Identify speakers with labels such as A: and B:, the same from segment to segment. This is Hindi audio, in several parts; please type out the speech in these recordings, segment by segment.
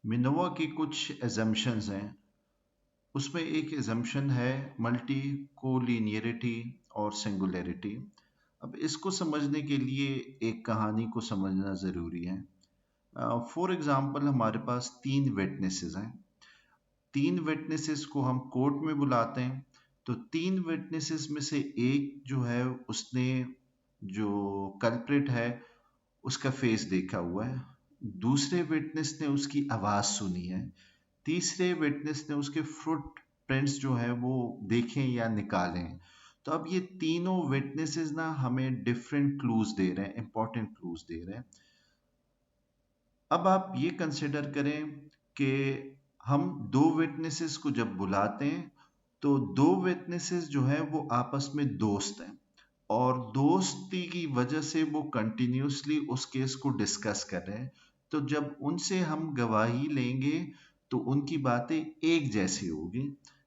A: मिनोवा की कुछ एजम्पशंस हैं। उसमें एक एजम्पशन है मल्टी कोलिनियरिटी और सिंगुलैरिटी। अब इसको समझने के लिए एक कहानी को समझना ज़रूरी है। फॉर एग्जांपल हमारे पास तीन विटनेसेस हैं। तीन विटनेसेस को हम कोर्ट में बुलाते हैं। तो तीन विटनेसेस में से एक जो है उसने जो कल्प्रिट है उसका फेस देखा हुआ है। दूसरे विटनेस ने उसकी आवाज़ सुनी है। तीसरे विटनेस ने उसके फुट प्रिंट्स जो है वो देखे या निकाले हैं। तो अब ये तीनों विटनेसेस ना हमें डिफरेंट क्लूज दे रहे हैं, इंपॉर्टेंट क्लूज दे रहे हैं। अब आप ये कंसिडर करें कि हम दो विटनेसेस को जब बुलाते हैं तो दो विटनेसेस जो है वो आपस में दोस्त हैं और दोस्ती की वजह से वो कंटिन्यूसली उस केस को डिस्कस कर रहे हैं। तो जब उनसे हम गवाही लेंगे तो उनकी बातें एक जैसी होगी।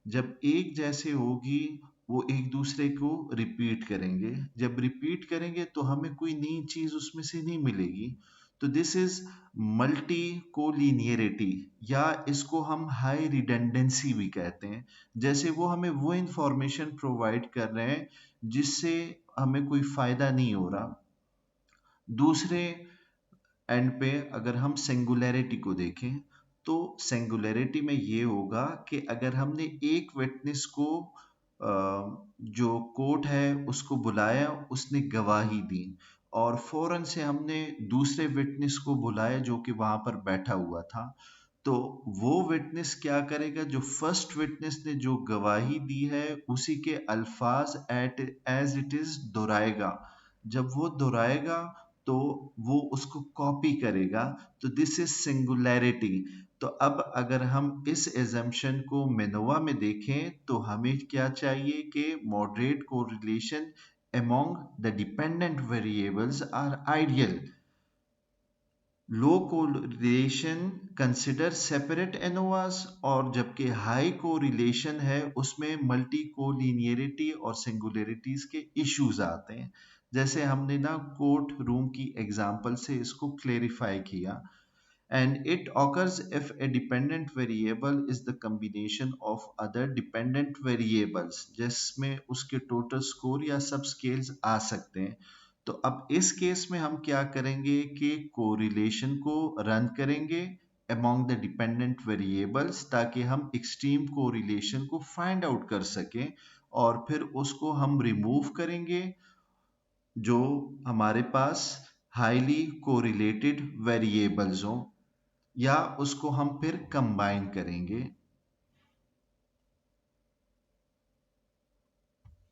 A: जब एक जैसे होगी वो एक दूसरे को रिपीट करेंगे। जब रिपीट करेंगे तो हमें कोई नई चीज उसमें से नहीं मिलेगी। तो दिस इज मल्टी कोलिनियरिटी या इसको हम हाई रिडंडेंसी भी कहते हैं। जैसे वो हमें वो इंफॉर्मेशन प्रोवाइड कर रहे हैं जिससे हमें कोई फायदा नहीं हो रहा। दूसरे एंड पे अगर हम सिंगुलैरिटी को देखें तो सिंगुलैरिटी में ये होगा कि अगर हमने एक विटनेस को जो कोर्ट है उसको बुलाया, उसने गवाही दी और फौरन से हमने दूसरे विटनेस को बुलाया जो कि वहां पर बैठा हुआ था। तो वो विटनेस क्या करेगा, जो फर्स्ट विटनेस ने जो गवाही दी है उसी के अल्फाज एट एज इट इज दोहराएगा। जब वो दोहराएगा तो वो उसको कॉपी करेगा। तो दिस इज सिंगुलैरिटी। तो अब अगर हम इस एजम्पशन को मिनोवा में देखें तो हमें क्या चाहिए कि moderate correlation among the dependent variables are ideal. Low correlation consider separate ANOVAs और जबकि हाई कोरिलेशन है उसमें मल्टी कोलिनियरिटी और सिंगुलरिटीज के इश्यूज आते हैं। जैसे हमने ना कोर्ट रूम की एग्जांपल से इसको क्लेरिफाई किया। And it occurs if a dependent variable is the combination of other dependent variables जिसमें उसके टोटल स्कोर या सब स्केल्स आ सकते हैं। तो अब इस केस में हम क्या करेंगे कि कोरिलेशन को रन करेंगे among the dependent variables ताकि हम एक्सट्रीम कोरिलेशन को फाइंड आउट कर सकें और फिर उसको हम रिमूव करेंगे जो हमारे पास हाईली कोरिलेटेड वेरिएबल्स हों या उसको हम फिर कंबाइन करेंगे।